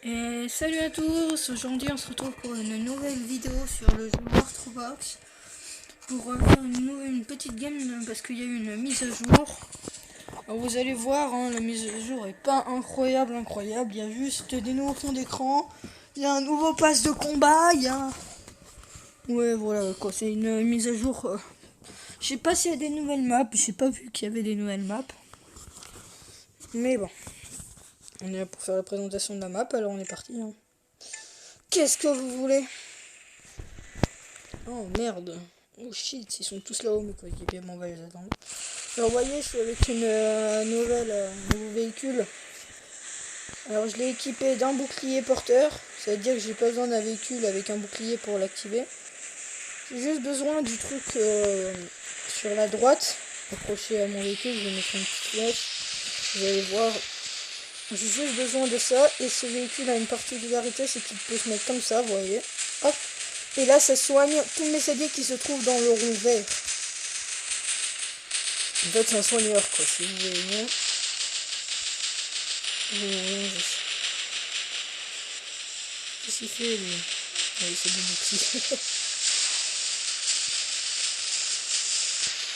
Et salut à tous, aujourd'hui on se retrouve pour une nouvelle vidéo sur le jeu Wartrobox pour faire une petite game parce qu'il y a eu une mise à jour. Alors vous allez voir, hein, la mise à jour est pas incroyable, il y a juste des nouveaux fonds d'écran, il y a un nouveau pass de combat, il y a... Ouais voilà quoi, c'est une mise à jour. Je sais pas s'il y a des nouvelles maps, j'ai pas vu qu'il y avait des nouvelles maps. Mais bon, on est là pour faire la présentation de la map, alors on est parti. Hein. Qu'est-ce que vous voulez? Oh merde. Oh shit, ils sont tous là-haut, mes coéquipiers. Bon, on va les attendre. Alors, vous voyez, je suis avec une nouveau véhicule. Alors, je l'ai équipé d'un bouclier porteur. Ça veut dire que j'ai pas besoin d'un véhicule avec un bouclier pour l'activer. J'ai juste besoin du truc sur la droite, accroché à mon véhicule. Je vais mettre une petite flèche. Vous allez voir. J'ai juste besoin de ça. Et ce véhicule a une particularité, c'est qu'il peut se mettre comme ça, vous voyez. Hop. Et là, ça soigne tous mes alliés qui se trouvent dans le rond vert. En fait, c'est un soigneur, quoi, si vous voulez bien. Qu'est-ce qu'il fait, lui? Oui, c'est du bouclier.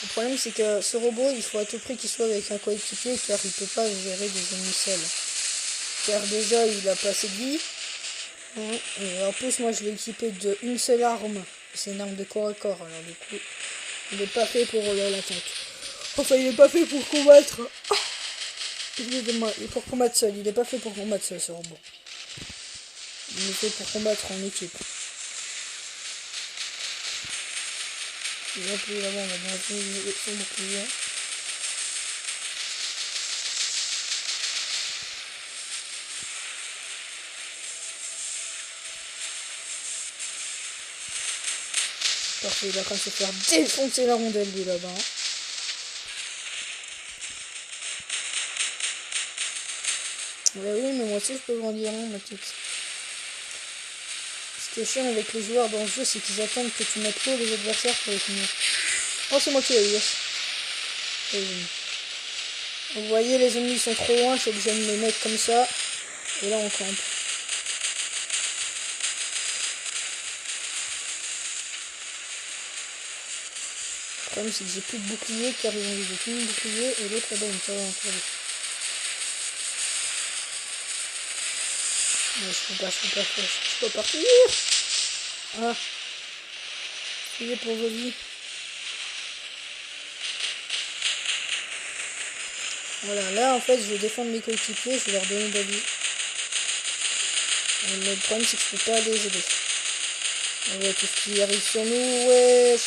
Le problème, c'est que ce robot, il faut à tout prix qu'il soit avec un coéquipier, car il peut pas gérer des ennemis seuls. Car déjà, il a pas assez de vie. Et en plus, moi, je l'ai équipé d'une seule arme. C'est une arme de corps à corps, alors du coup, il n'est pas fait pour l'attaque. Enfin, il n'est pas fait pour combattre. Excusez-moi, il est pour combattre seul. Il n'est pas fait pour combattre seul, ce robot. Il est fait pour combattre en équipe. Il va plus là-bas, on va bien utiliser son bouclier. Parfait, il est en train de se faire défoncer la rondelle, lui, là-bas. Bah oui, mais moi aussi, je peux grandir, hein, ma petite. Ce qui est chiant avec les joueurs dans le jeu, c'est qu'ils attendent que tu mettes l'eau les adversaires pour les finir. Oh, c'est moi qui l'ai eu, yes. Vous voyez, les ennemis sont trop loin, je suis obligé de me mettre comme ça. Et là, on campe. Le problème, c'est que j'ai plus de bouclier, car ils ont eu tout mon bouclier, et l'autre là-bas, il me tire encore dessus. Mais je peux partir. Ah. Fuyez pour vos vies. Voilà, là en fait je vais défendre mes coéquipiers, je vais leur donner de la vie. Mais le problème c'est que je peux pas les aider. On voit tout ce qui arrive sur nous, wesh.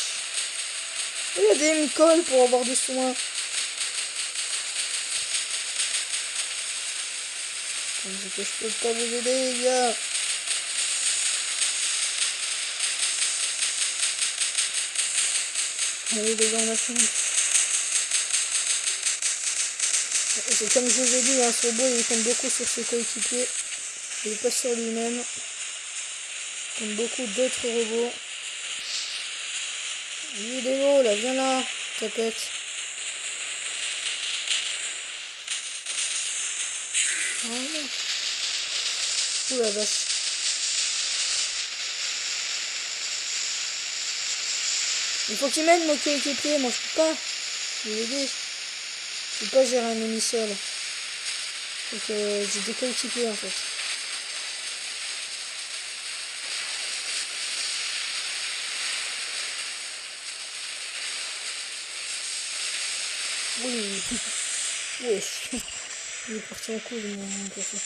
Regardez, ils me collent pour avoir des soins. C'est que je peux pas vous aider, les gars. Allez les gars, on a fini. C'est comme je vous ai dit, hein, ce robot il compte beaucoup sur ses coéquipiers. Il est pas sur lui-même. Comme beaucoup d'autres robots. Vidéo là, viens là, tapette. Voilà. Ouh la vache. Il faut qu'il m'aide mon coéquipier, moi je peux pas. Je l'ai dit. Je peux pas gérer un ennemi seul. Donc j'ai des coéquipiers en fait. Oui. Oui. Il est parti en couille mon perso.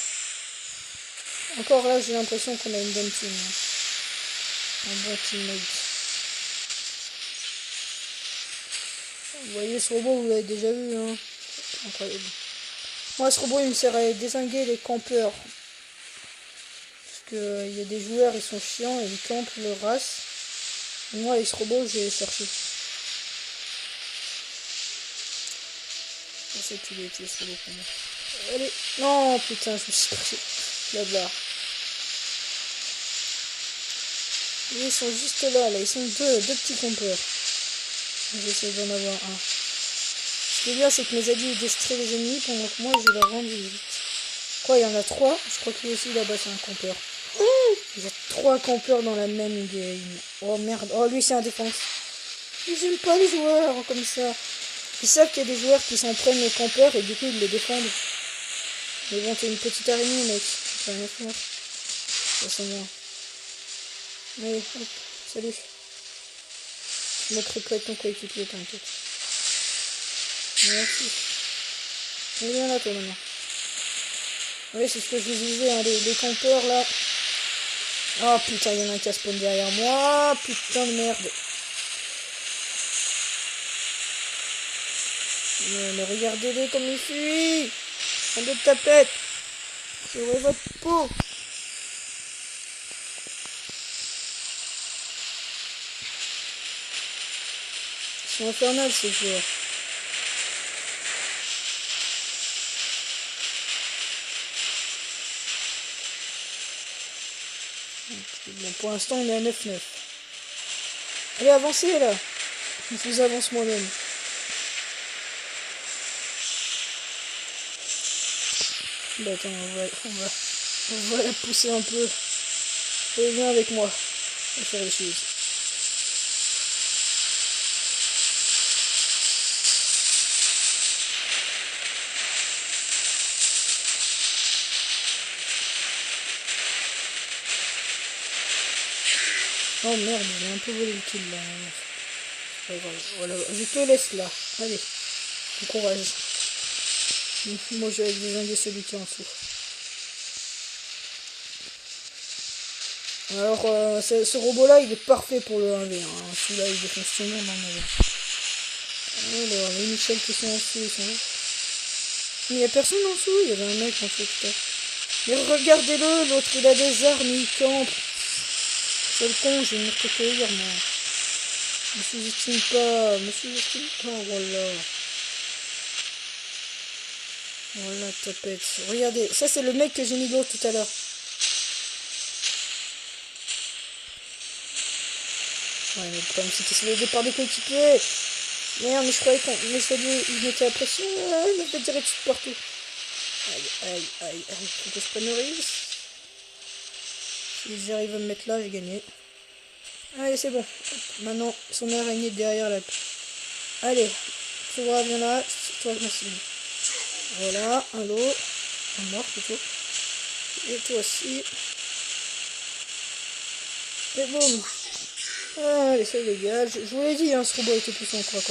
Encore là j'ai l'impression qu'on a une bonne team. Hein. Un bon teammate. Vous voyez ce robot, vous l'avez déjà vu, hein. Incroyable. Moi ce robot il me sert à dézinguer les campeurs. Parce que il y a des joueurs ils sont chiants et ils campent leur race. Et moi avec ce robot j'ai cherché. Je sais qu'il est utilisé ce robot pour moi. Allez. Non putain je me suis pris. Là-bas. Ils sont juste là, ils sont deux petits campeurs. J'essaie d'en avoir un. Ce qui est bien, c'est que mes alliés déstraient les ennemis pendant que moi je leur rends visite. Quoi, il y en a 3? Je crois que lui aussi là-bas c'est un campeur. Il y a 3 campeurs dans la même game. Oh merde. Oh lui c'est un défense. J'aime pas les joueurs comme ça. Ils savent qu'il y a des joueurs qui s'en prennent aux campeurs et du coup ils les défendent. Mais bon, t'es une petite araignée, mec. T'as rien à faire. Ça, c'est moi. Allez, hop, salut. Je montrerai pas ton coéquipier, t'inquiète. Merci. Il est là, toi, maintenant. Oui, c'est ce que je vous disais, hein, les campeurs, là. Oh, putain, il y en a un qui a spawn derrière moi. Putain de merde. Mais regardez-les comme ils fuient. En deux de tapette. J'aurai votre peau. Ils sont infernales, ces joueurs. Bon, pour l'instant, on est à 9-9. Allez, avancez, là. Je vous avance moi-même. Bah, attends, on va la pousser un peu. Et viens avec moi. On va faire les choses. Oh merde, j'ai un peu volé le kill là. Voilà, je te laisse là. Allez, bon courage. Moi je vais désinguer celui qui est en dessous. Alors, ce robot là il est parfait pour le 1v1. Hein. Celui-là il défonce tout le monde en 1v1. Alors, les Michel qui sont en dessous, ils sont où? Mais il n'y a personne en dessous, il y avait un mec en dessous tout à l'heure. Mais regardez-le, l'autre il a des armes, il campe. C'est le con, je vais me recueillir moi. Me sous-estime pas, voilà. Voilà, tapette. Regardez, ça c'est le mec que j'ai mis l'autre tout à l'heure. Ouais, mais le problème c'est que c'est le départ des coéquipiers. Merde, mais je croyais qu'on il mettait la pression. Il me fait tirer dessus partout. Aïe. Faut que je prenne le risque. Si j'arrive à me mettre là, j'ai gagné. Allez, c'est bon. Hop. Maintenant, son araignée derrière la... Allez, toi, viens là. Toi, merci. Voilà, un lot. Un mort plutôt. Et toi aussi. Et boum. Allez, ça dégage. Je vous l'ai dit, hein, ce robot était puissant, quoi.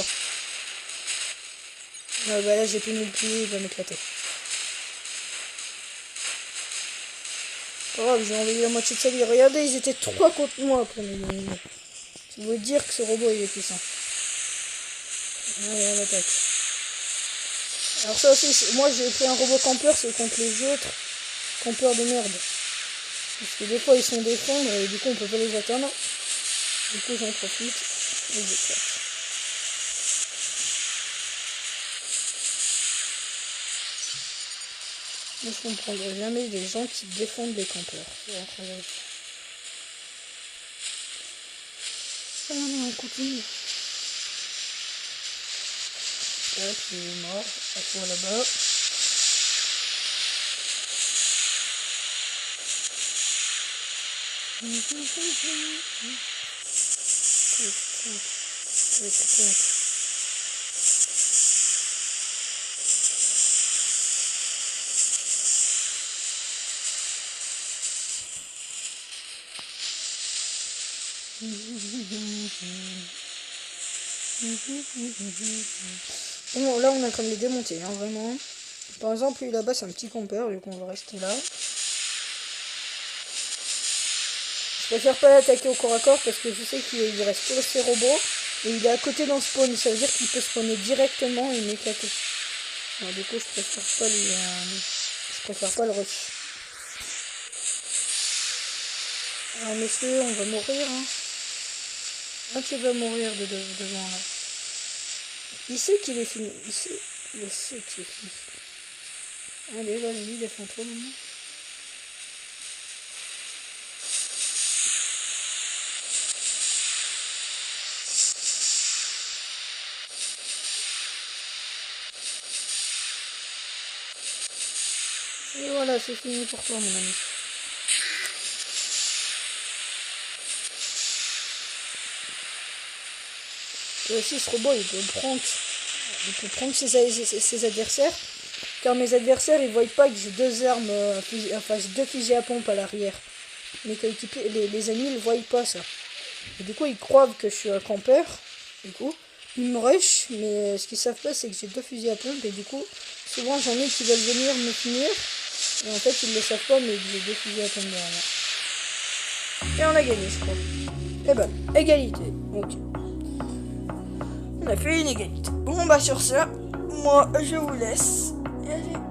Ah bah là, j'ai plus mon pied, il va m'éclater. Pas grave, j'ai envoyé la moitié de sa vie. Regardez, ils étaient 3 contre moi pour m'éliminer. Ça veut dire que ce robot, il est puissant. Allez, on attaque. Alors ça aussi, moi j'ai fait un robot campeur, c'est contre les autres campeurs de merde. Parce que des fois ils sont défendre et du coup on peut pas les atteindre. Du coup j'en profite et j'éclate. Mais je comprendrai jamais les gens qui défendent les campeurs. C'est incroyable. Allez, on continue. Hop, il est mort. À toi là-bas. Bon, là on est en train de les démonter, hein, vraiment. Par exemple, lui là-bas c'est un petit campeur, vu qu'on va rester là. Je préfère pas l'attaquer au corps à corps parce que je sais qu'il reste que ses robots. Et il est à côté dans le spawn, ça veut dire qu'il peut spawner directement et m'éclater. Alors du coup je préfère pas le rush. Alors messieurs, on va mourir, hein. Un qui va mourir devant là. Il sait qu'il est fini. Il sait qu'il est fini. Allez, vas-y, défends-toi maintenant. Et voilà, c'est fini pour toi, mon ami. Et aussi, ce robot, il peut prendre ses adversaires. Car mes adversaires, ils voient pas que j'ai deux armes, j'ai deux fusils à pompe à l'arrière. Mes coéquipiers, les ennemis, ils voient pas ça. Et du coup, ils croient que je suis un campeur. Du coup, ils me rushent, mais ce qu'ils savent pas, c'est que j'ai deux fusils à pompe. Et du coup, souvent, j'en ai qui veulent venir me finir. Et en fait, ils le savent pas, mais j'ai deux fusils à pompe derrière. Et on a gagné, je crois. Et ben, égalité. Ok. On a fait une égalité. Bon, bah sur ça, moi, je vous laisse. Et allez.